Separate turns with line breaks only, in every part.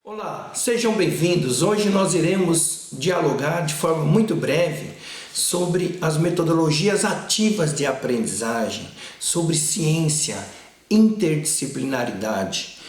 Olá, sejam bem-vindos. Hoje nós iremos dialogar de forma muito breve sobre as metodologias ativas de aprendizagem, sobre ciência, interdisciplinaridade.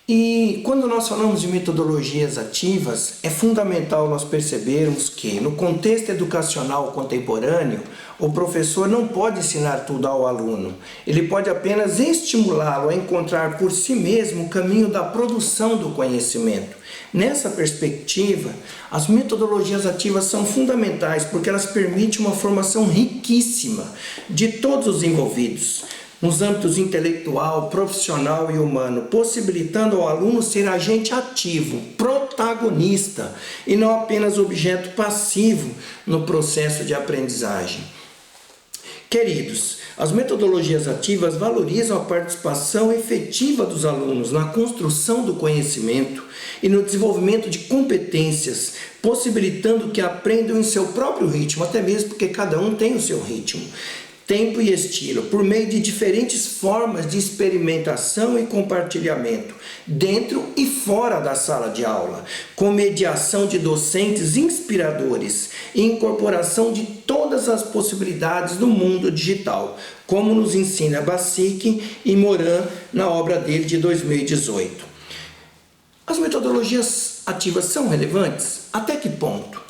E quando nós falamos de metodologias ativas, é fundamental nós percebermos que no contexto educacional contemporâneo, o professor não pode ensinar tudo ao aluno. Ele pode apenas estimulá-lo a encontrar por si mesmo o caminho da produção do conhecimento. Nessa perspectiva, as metodologias ativas são fundamentais porque elas permitem uma formação riquíssima de todos os envolvidos, nos âmbitos intelectual, profissional e humano, possibilitando ao aluno ser agente ativo, protagonista e não apenas objeto passivo no processo de aprendizagem. Queridos, as metodologias ativas valorizam a participação efetiva dos alunos na construção do conhecimento e no desenvolvimento de competências, possibilitando que aprendam em seu próprio ritmo, até mesmo porque cada um tem o seu ritmo, tempo e estilo, por meio de diferentes formas de experimentação e compartilhamento, dentro e fora da sala de aula, com mediação de docentes inspiradores e incorporação de todas as possibilidades do mundo digital, como nos ensina Bassic e Moran na obra dele de 2018. As metodologias ativas são relevantes? Até que ponto?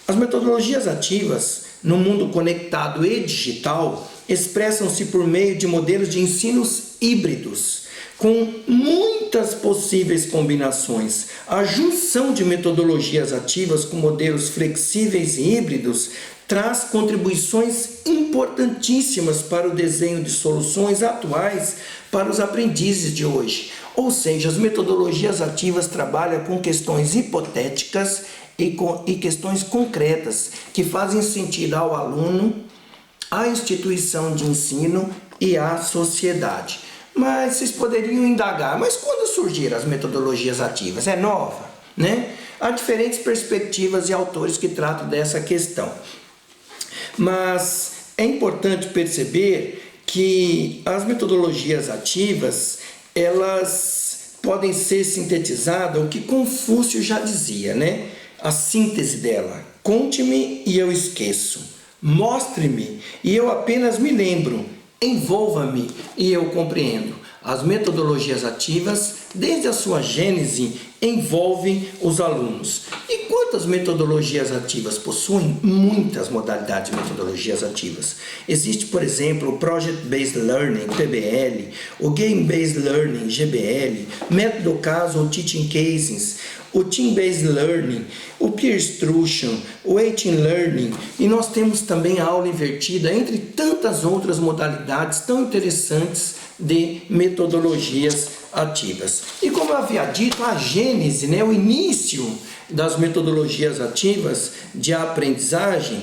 As metodologias ativas no mundo conectado e digital, expressam-se por meio de modelos de ensinos híbridos, com muitas possíveis combinações. A junção de metodologias ativas com modelos flexíveis e híbridos traz contribuições importantíssimas para o desenho de soluções atuais para os aprendizes de hoje. Ou seja, as metodologias ativas trabalham com questões hipotéticas e questões concretas que fazem sentido ao aluno, à instituição de ensino e à sociedade. Mas vocês poderiam indagar, mas quando surgiram as metodologias ativas? É nova, né? Há diferentes perspectivas e autores que tratam dessa questão. Mas é importante perceber que as metodologias ativas, elas podem ser sintetizadas, o que Confúcio já dizia, né? A síntese dela: conte-me e eu esqueço, mostre-me e eu apenas me lembro, envolva-me e eu compreendo. As metodologias ativas, desde a sua gênese, envolvem os alunos. E quantas metodologias ativas possuem? Muitas modalidades de metodologias ativas. Existe, por exemplo, o Project Based Learning, PBL, o Game Based Learning, GBL, método caso ou Teaching Cases, o Team Based Learning, o Peer Instruction, o Team Learning, e nós temos também a aula invertida, entre tantas outras modalidades tão interessantes de metodologias ativas. E como eu havia dito, a gênese, né, o início das metodologias ativas de aprendizagem,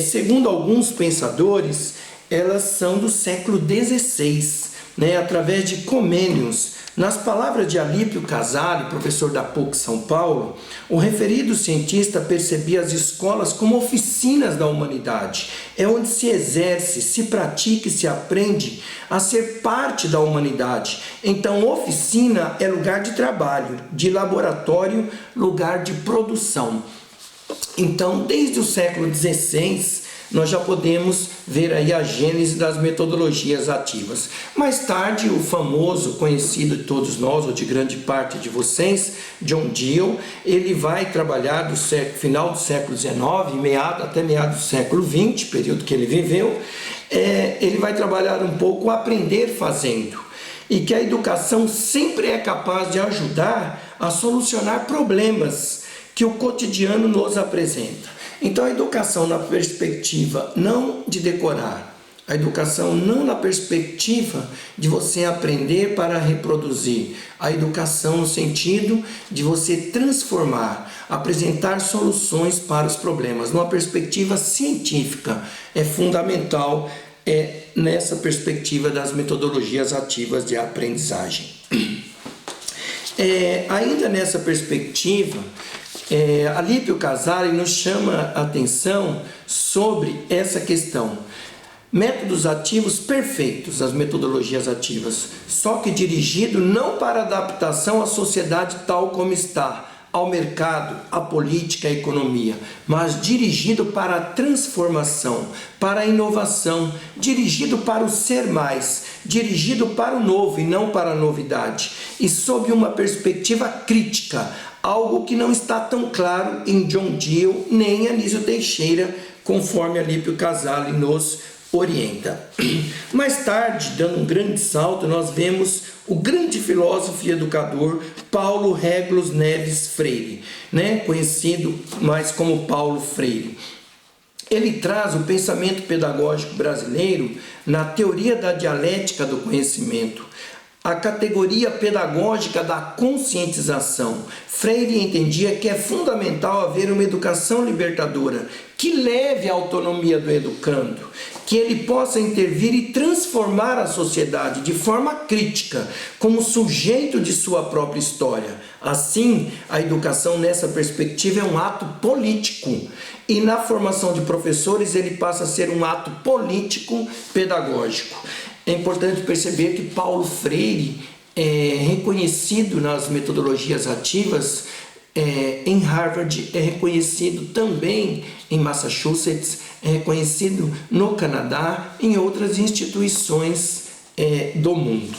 segundo alguns pensadores, elas são do século XVI, né, através de Comenius. Nas palavras de Alípio Casale, professor da PUC São Paulo, o referido cientista percebia as escolas como oficinas da humanidade. É onde se exerce, se pratica e se aprende a ser parte da humanidade. Então, oficina é lugar de trabalho, de laboratório, lugar de produção. Então, desde o século XVI, nós já podemos ver aí a gênese das metodologias ativas. Mais tarde, o famoso, conhecido de todos nós, ou de grande parte de vocês, John Dewey, ele vai trabalhar do final do século XIX, até meados do século XX, período que ele viveu, ele vai trabalhar um pouco o aprender fazendo, e que a educação sempre é capaz de ajudar a solucionar problemas que o cotidiano nos apresenta. Então, a educação na perspectiva não de decorar, a educação não na perspectiva de você aprender para reproduzir, a educação no sentido de você transformar, apresentar soluções para os problemas, numa perspectiva científica, é fundamental nessa perspectiva das metodologias ativas de aprendizagem. Ainda nessa perspectiva, Alípio Casale nos chama a atenção sobre essa questão. Métodos ativos perfeitos, as metodologias ativas, só que dirigido não para adaptação à sociedade tal como está, ao mercado, à política, à economia, mas dirigido para a transformação, para a inovação, dirigido para o ser mais, dirigido para o novo e não para a novidade, e sob uma perspectiva crítica, algo que não está tão claro em John Dewey nem Anísio Teixeira, conforme Alípio Casale nos orienta. Mais tarde, dando um grande salto, nós vemos o grande filósofo e educador Paulo Régulus Neves Freire, conhecido mais como Paulo Freire. Ele traz o pensamento pedagógico brasileiro na teoria da dialética do conhecimento, a categoria pedagógica da conscientização. Freire entendia que é fundamental haver uma educação libertadora, que leve à autonomia do educando, que ele possa intervir e transformar a sociedade de forma crítica, como sujeito de sua própria história. Assim, a educação nessa perspectiva é um ato político, e na formação de professores ele passa a ser um ato político-pedagógico. É importante perceber que Paulo Freire é reconhecido nas metodologias ativas em Harvard, é reconhecido também em Massachusetts, é reconhecido no Canadá, em outras instituições do mundo.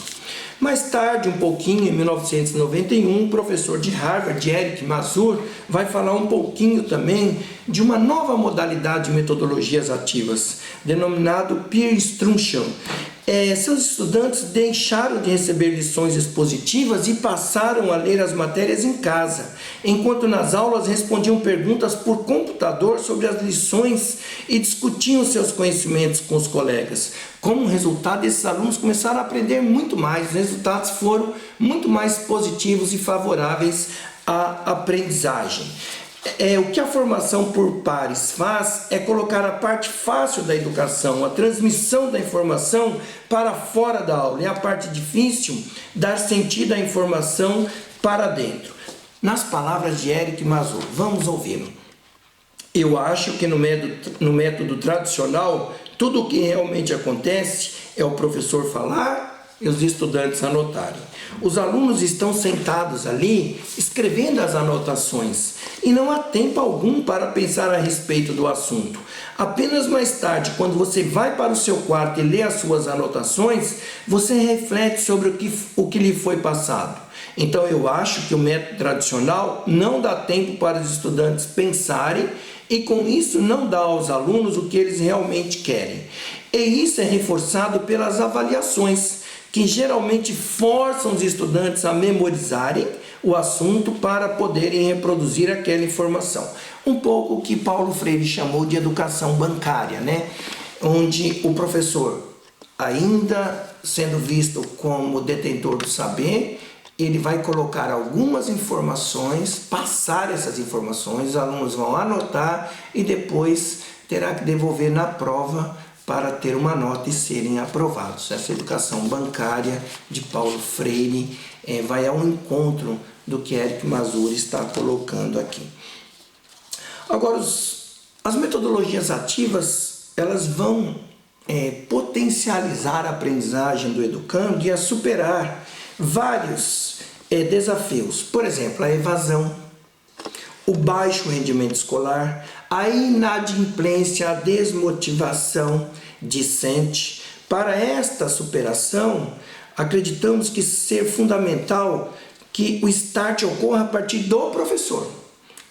Mais tarde, um pouquinho, em 1991, o professor de Harvard, Eric Mazur, vai falar um pouquinho também de uma nova modalidade de metodologias ativas, denominado peer instruction. Seus estudantes deixaram de receber lições expositivas e passaram a ler as matérias em casa, enquanto nas aulas respondiam perguntas por computador sobre as lições e discutiam seus conhecimentos com os colegas. Como resultado, esses alunos começaram a aprender muito mais, os resultados foram muito mais positivos e favoráveis à aprendizagem. O que a formação por pares faz é colocar a parte fácil da educação, a transmissão da informação para fora da aula, e a parte difícil, dar sentido à informação para dentro. Nas palavras de Eric Mazur, vamos ouvi-lo. Eu acho que no método tradicional, tudo o que realmente acontece é o professor falar e os estudantes anotarem. Os alunos estão sentados ali, escrevendo as anotações, e não há tempo algum para pensar a respeito do assunto. Apenas mais tarde, quando você vai para o seu quarto e lê as suas anotações, você reflete sobre o que lhe foi passado. Então eu acho que o método tradicional não dá tempo para os estudantes pensarem, e com isso não dá aos alunos o que eles realmente querem. E isso é reforçado pelas avaliações, que geralmente forçam os estudantes a memorizarem o assunto para poderem reproduzir aquela informação. Um pouco o que Paulo Freire chamou de educação bancária, onde o professor, ainda sendo visto como detentor do saber, ele vai colocar algumas informações, passar essas informações, os alunos vão anotar e depois terá que devolver na prova para ter uma nota e serem aprovados. Essa educação bancária de Paulo Freire vai ao encontro do que Eric Mazur está colocando aqui. Agora, as metodologias ativas, elas vão potencializar a aprendizagem do educando e a superar vários desafios. Por exemplo, a evasão, o baixo rendimento escolar, a inadimplência, a desmotivação discente. Para esta superação, acreditamos que ser fundamental que o start ocorra a partir do professor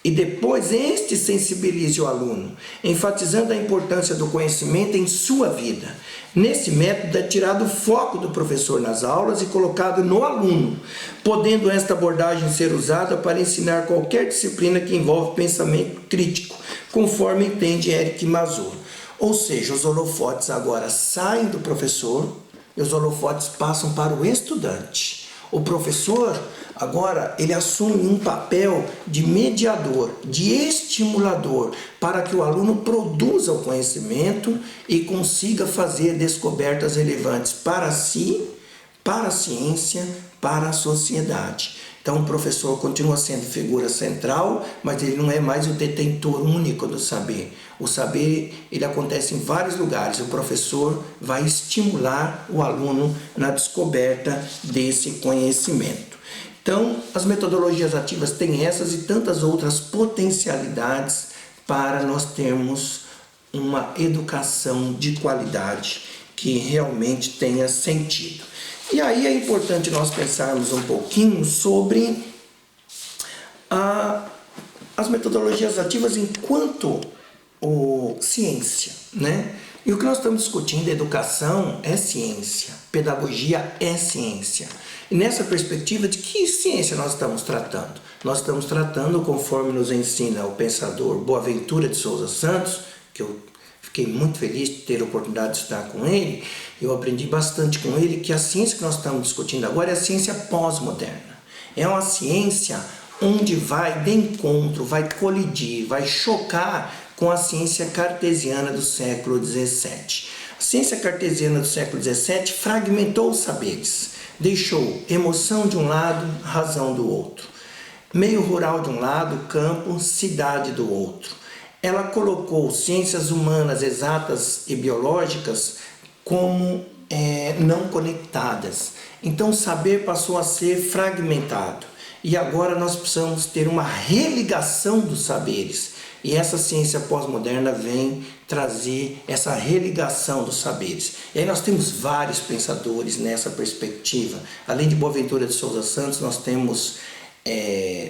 e depois este sensibilize o aluno, enfatizando a importância do conhecimento em sua vida. Nesse método é tirado o foco do professor nas aulas e colocado no aluno, podendo esta abordagem ser usada para ensinar qualquer disciplina que envolve pensamento crítico, conforme entende Eric Mazur. Ou seja, os holofotes agora saem do professor e os holofotes passam para o estudante. O professor, agora, ele assume um papel de mediador, de estimulador, para que o aluno produza o conhecimento e consiga fazer descobertas relevantes para si, para a ciência, para a sociedade. Então, Então o professor continua sendo figura central, mas ele não é mais o detentor único do saber. O saber, ele acontece em vários lugares. O professor vai estimular o aluno na descoberta desse conhecimento. Então, as metodologias ativas têm essas e tantas outras potencialidades para nós termos uma educação de qualidade que realmente tenha sentido. E aí é importante nós pensarmos um pouquinho sobre as metodologias ativas enquanto ciência, né? E o que nós estamos discutindo, educação é ciência, pedagogia é ciência. E nessa perspectiva, de que ciência nós estamos tratando? Nós estamos tratando, conforme nos ensina o pensador Boaventura de Souza Santos, que eu fiquei muito feliz de ter a oportunidade de estar com ele, eu aprendi bastante com ele, que a ciência que nós estamos discutindo agora é a ciência pós-moderna. É uma ciência onde vai de encontro, vai colidir, vai chocar com a ciência cartesiana do século XVII. A ciência cartesiana do século XVII fragmentou os saberes, deixou emoção de um lado, razão do outro, meio rural de um lado, campo, cidade do outro. Ela colocou ciências humanas, exatas e biológicas como não conectadas. Então o saber passou a ser fragmentado. E agora nós precisamos ter uma religação dos saberes. E essa ciência pós-moderna vem trazer essa religação dos saberes. E aí nós temos vários pensadores nessa perspectiva. Além de Boaventura de Souza Santos, nós temos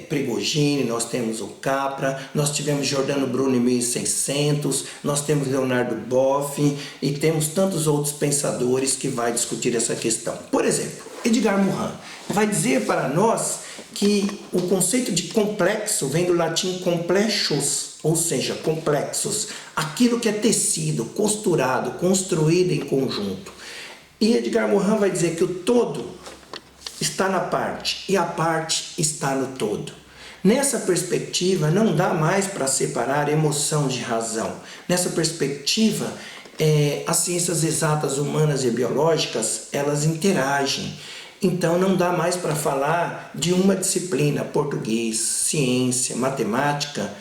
Prigogine, nós temos o Capra, nós tivemos Giordano Bruno em 1600, nós temos Leonardo Boff e temos tantos outros pensadores que vai discutir essa questão. Por exemplo, Edgar Morin vai dizer para nós que o conceito de complexo vem do latim complexus, ou seja, complexos, aquilo que é tecido, costurado, construído em conjunto. E Edgar Morin vai dizer que o todo está na parte e a parte está no todo. Nessa perspectiva, não dá mais para separar emoção de razão. Nessa perspectiva, as ciências exatas, humanas e biológicas, elas interagem. Então não dá mais para falar de uma disciplina, português, ciência, matemática,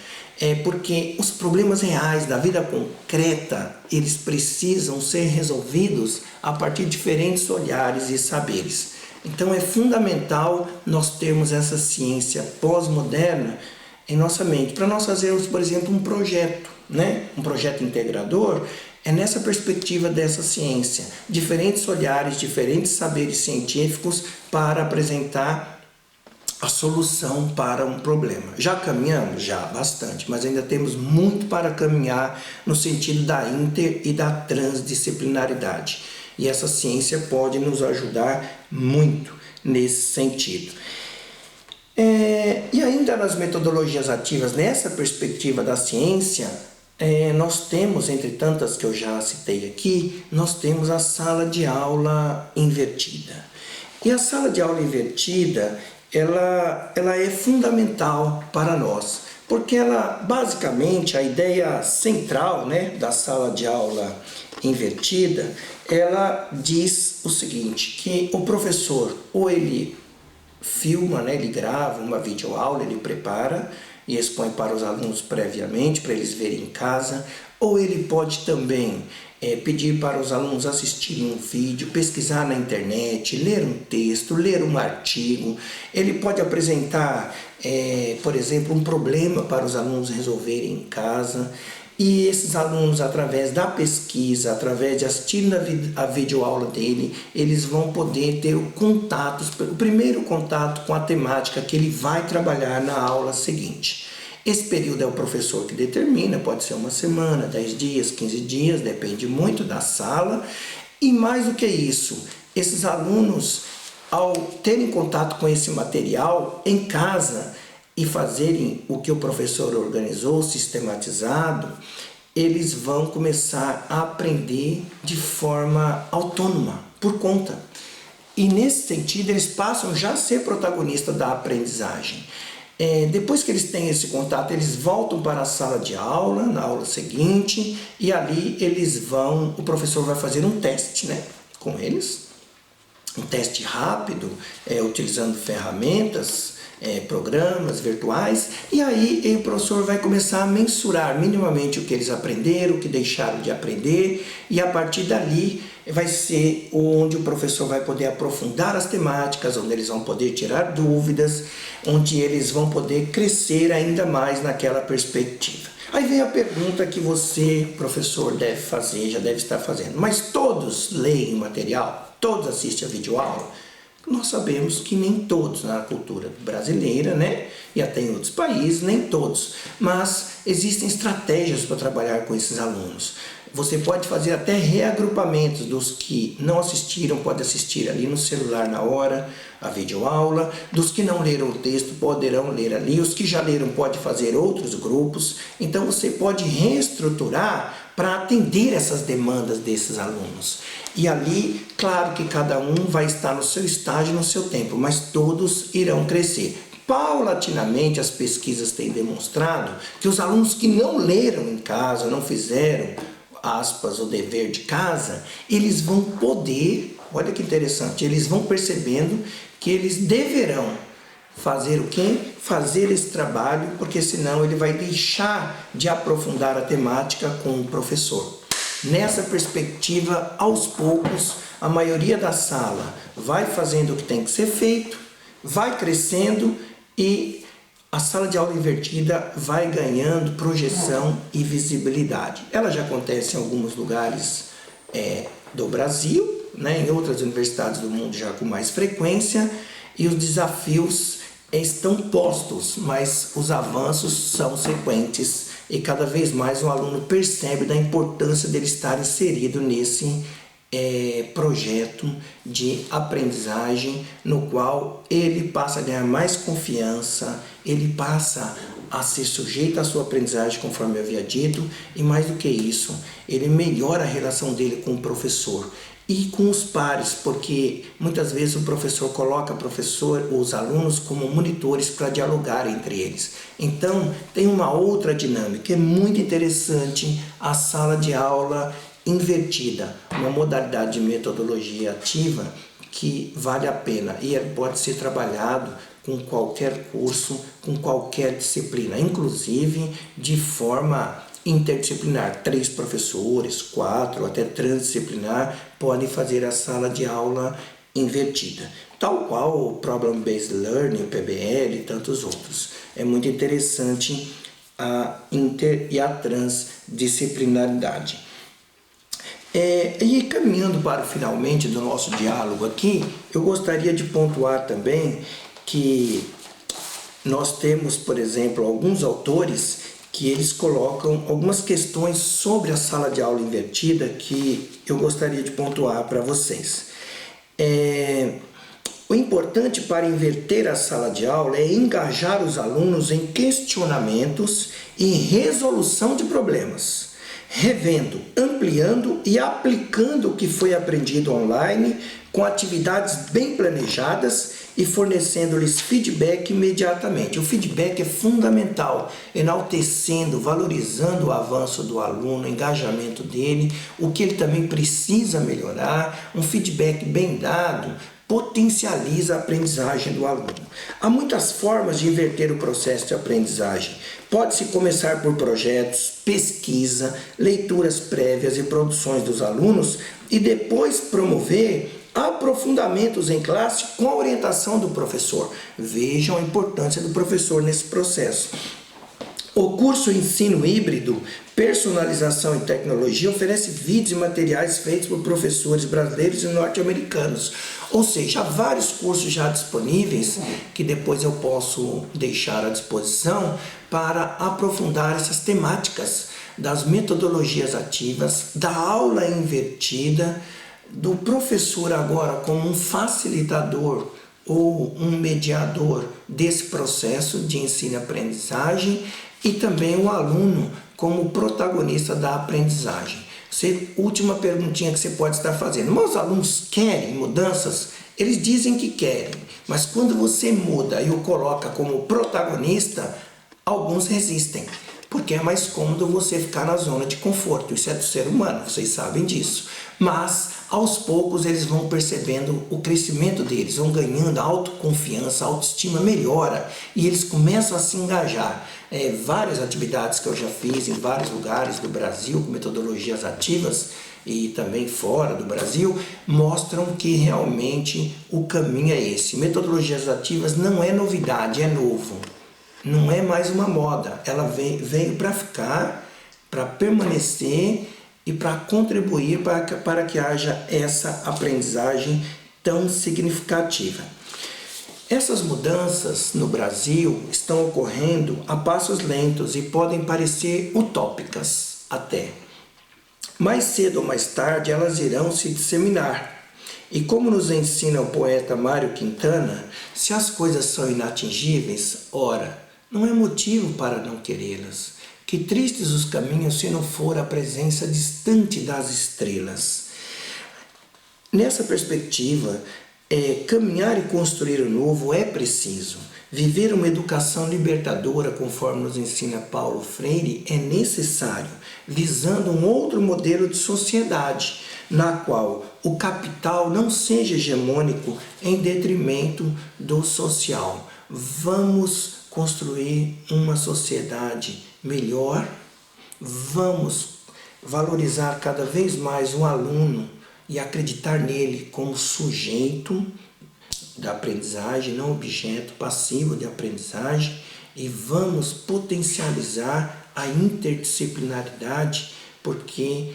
porque os problemas reais da vida concreta, eles precisam ser resolvidos a partir de diferentes olhares e saberes. Então é fundamental nós termos essa ciência pós-moderna em nossa mente, para nós fazermos, por exemplo, um projeto, né? Um projeto integrador. É nessa perspectiva dessa ciência, diferentes olhares, diferentes saberes científicos para apresentar a solução para um problema. Já caminhamos? Já, bastante, mas ainda temos muito para caminhar no sentido da inter e da transdisciplinaridade. E essa ciência pode nos ajudar muito nesse sentido. E ainda nas metodologias ativas, nessa perspectiva da ciência, nós temos, entre tantas que eu já citei aqui, nós temos a sala de aula invertida. E a sala de aula invertida, ela é fundamental para nós, porque ela, basicamente, a ideia central, né, da sala de aula invertida, ela diz o seguinte, que o professor, ou ele filma, né, ele grava uma videoaula, ele prepara e expõe para os alunos previamente, para eles verem em casa, ou ele pode também pedir para os alunos assistirem um vídeo, pesquisar na internet, ler um texto, ler um artigo. Ele pode apresentar, por exemplo, um problema para os alunos resolverem em casa. E esses alunos, através da pesquisa, através de assistir a videoaula dele, eles vão poder ter o primeiro contato com a temática que ele vai trabalhar na aula seguinte. Esse período é o professor que determina, pode ser uma semana, 10 dias, 15 dias, depende muito da sala. E mais do que isso, esses alunos, ao terem contato com esse material em casa e fazerem o que o professor organizou, sistematizado, eles vão começar a aprender de forma autônoma, por conta. E nesse sentido, eles passam já a ser protagonistas da aprendizagem. Depois que eles têm esse contato, eles voltam para a sala de aula, na aula seguinte, e ali o professor vai fazer um teste, né, com eles, um teste rápido, utilizando ferramentas programas virtuais, e aí o professor vai começar a mensurar minimamente o que eles aprenderam, o que deixaram de aprender, e a partir dali vai ser onde o professor vai poder aprofundar as temáticas, onde eles vão poder tirar dúvidas, onde eles vão poder crescer ainda mais naquela perspectiva. Aí vem a pergunta que você, professor, deve fazer, já deve estar fazendo. Mas todos leem o material? Todos assistem a videoaula? Nós sabemos que nem todos na cultura brasileira, né? E até em outros países, nem todos. Mas existem estratégias para trabalhar com esses alunos. Você pode fazer até reagrupamentos dos que não assistiram, pode assistir ali no celular na hora, a videoaula. Dos que não leram o texto, poderão ler ali. Os que já leram, pode fazer outros grupos. Então você pode reestruturar para atender essas demandas desses alunos. E ali, claro que cada um vai estar no seu estágio, no seu tempo, mas todos irão crescer. Paulatinamente, as pesquisas têm demonstrado que os alunos que não leram em casa, não fizeram, aspas, o dever de casa, eles vão poder, olha que interessante, eles vão percebendo que eles deverão fazer o quê? Fazer esse trabalho, porque senão ele vai deixar de aprofundar a temática com o professor. Nessa perspectiva, aos poucos, a maioria da sala vai fazendo o que tem que ser feito, vai crescendo e a sala de aula invertida vai ganhando projeção e visibilidade. Ela já acontece em alguns lugares do Brasil, né? Em outras universidades do mundo já com mais frequência, e os desafios estão postos, mas os avanços são sequentes e cada vez mais o aluno percebe da importância dele estar inserido nesse projeto de aprendizagem, no qual ele passa a ganhar mais confiança, ele passa a ser sujeito à sua aprendizagem, conforme eu havia dito, e mais do que isso, ele melhora a relação dele com o professor e com os pares, porque muitas vezes o professor coloca os alunos como monitores para dialogar entre eles. Então, tem uma outra dinâmica, é muito interessante a sala de aula invertida, uma modalidade de metodologia ativa que vale a pena e ele pode ser trabalhado com qualquer curso, com qualquer disciplina, inclusive de forma interdisciplinar. 3 professores, 4, até transdisciplinar podem fazer a sala de aula invertida, tal qual o Problem Based Learning, o PBL e tantos outros. É muito interessante a inter e a transdisciplinaridade. E caminhando para finalmente do nosso diálogo aqui, eu gostaria de pontuar também que nós temos, por exemplo, alguns autores que eles colocam algumas questões sobre a sala de aula invertida que eu gostaria de pontuar para vocês. O importante para inverter a sala de aula é engajar os alunos em questionamentos e resolução de problemas, revendo, ampliando e aplicando o que foi aprendido online com atividades bem planejadas e fornecendo-lhes feedback imediatamente. O feedback é fundamental, enaltecendo, valorizando o avanço do aluno, o engajamento dele, o que ele também precisa melhorar. Um feedback bem dado potencializa a aprendizagem do aluno. Há muitas formas de inverter o processo de aprendizagem. Pode-se começar por projetos, pesquisa, leituras prévias e produções dos alunos e depois promover aprofundamentos em classe com a orientação do professor. Vejam a importância do professor nesse processo. O curso Ensino Híbrido, Personalização e Tecnologia oferece vídeos e materiais feitos por professores brasileiros e norte-americanos. Ou seja, há vários cursos já disponíveis que depois eu posso deixar à disposição para aprofundar essas temáticas das metodologias ativas, da aula invertida, do professor agora como um facilitador ou um mediador desse processo de ensino e aprendizagem e também o aluno como protagonista da aprendizagem. Última perguntinha que você pode estar fazendo. Mas os alunos querem mudanças? Eles dizem que querem, mas quando você muda e o coloca como protagonista, alguns resistem, porque é mais cômodo você ficar na zona de conforto. Isso é do ser humano, vocês sabem disso. Mas aos poucos eles vão percebendo o crescimento deles, vão ganhando autoconfiança, autoestima melhora e eles começam a se engajar. Várias atividades que eu já fiz em vários lugares do Brasil com metodologias ativas e também fora do Brasil, mostram que realmente o caminho é esse. Metodologias ativas não é novidade, é novo. Não é mais uma moda, ela veio para ficar, para permanecer e para contribuir para que haja essa aprendizagem tão significativa. Essas mudanças no Brasil estão ocorrendo a passos lentos e podem parecer utópicas até. Mais cedo ou mais tarde elas irão se disseminar. E como nos ensina o poeta Mário Quintana, se as coisas são inatingíveis, ora, não é motivo para não querê-las. Que tristes os caminhos se não for a presença distante das estrelas. Nessa perspectiva, caminhar e construir o novo é preciso. Viver uma educação libertadora, conforme nos ensina Paulo Freire, é necessário, visando um outro modelo de sociedade, na qual o capital não seja hegemônico em detrimento do social. Vamos construir uma sociedade melhor, vamos valorizar cada vez mais o aluno e acreditar nele como sujeito da aprendizagem, não objeto passivo de aprendizagem, e vamos potencializar a interdisciplinaridade, porque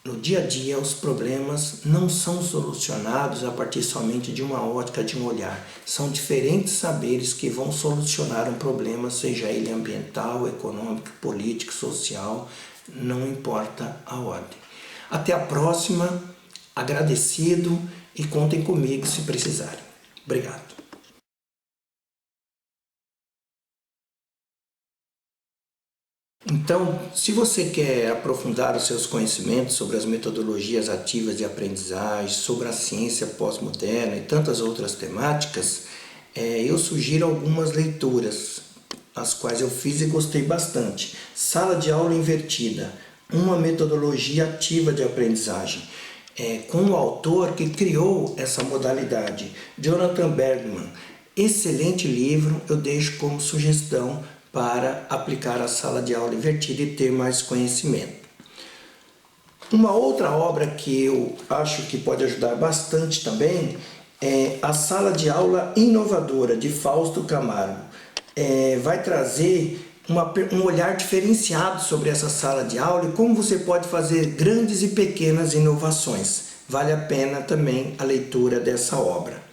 no dia a dia os problemas não são solucionados a partir somente de uma ótica, de um olhar. São diferentes saberes que vão solucionar um problema, seja ele ambiental, econômico, político, social, não importa a ordem. Até a próxima, agradecido e contem comigo se precisarem. Obrigado. Então, se você quer aprofundar os seus conhecimentos sobre as metodologias ativas de aprendizagem, sobre a ciência pós-moderna e tantas outras temáticas, eu sugiro algumas leituras, as quais eu fiz e gostei bastante. Sala de aula invertida, uma metodologia ativa de aprendizagem, com o autor que criou essa modalidade, Jonathan Bergman. Excelente livro, eu deixo como sugestão para aplicar a sala de aula invertida e ter mais conhecimento. Uma outra obra que eu acho que pode ajudar bastante também é a Sala de Aula Inovadora, de Fausto Camargo. Vai trazer um olhar diferenciado sobre essa sala de aula e como você pode fazer grandes e pequenas inovações. Vale a pena também a leitura dessa obra.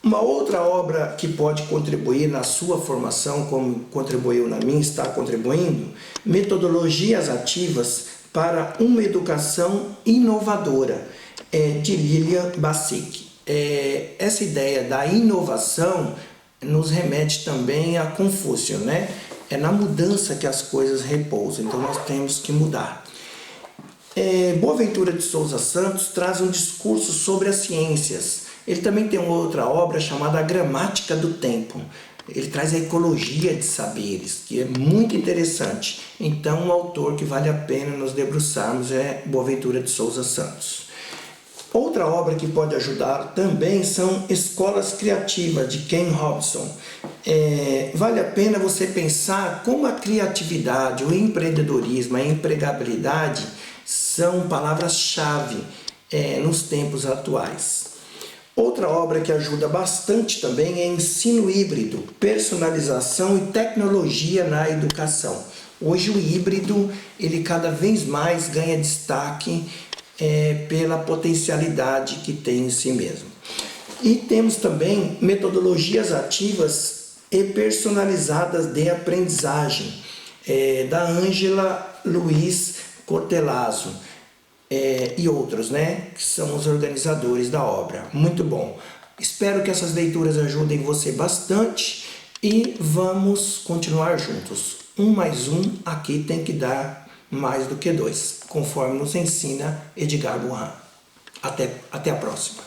Uma outra obra que pode contribuir na sua formação, como contribuiu na minha, está contribuindo, Metodologias Ativas para uma Educação Inovadora, de Lilian Bassic. Essa ideia da inovação nos remete também a Confúcio, né? É na mudança que as coisas repousam, então nós temos que mudar. Boaventura de Souza Santos traz um discurso sobre as ciências. Ele também tem uma outra obra chamada A Gramática do Tempo. Ele traz a ecologia de saberes, que é muito interessante. Então, um autor que vale a pena nos debruçarmos é Boaventura de Souza Santos. Outra obra que pode ajudar também são Escolas Criativas, de Ken Robson. Vale a pena você pensar como a criatividade, o empreendedorismo, a empregabilidade são palavras-chave nos tempos atuais. Outra obra que ajuda bastante também é Ensino Híbrido, Personalização e Tecnologia na Educação. Hoje o híbrido, ele cada vez mais ganha destaque pela potencialidade que tem em si mesmo. E temos também metodologias ativas e personalizadas de aprendizagem, da Ângela Luiz Cortellazzo, e outros, né, que são os organizadores da obra. Muito bom. Espero que essas leituras ajudem você bastante e vamos continuar juntos. 1 mais 1 aqui tem que dar mais do que 2, conforme nos ensina Edgar Morin. Até a próxima.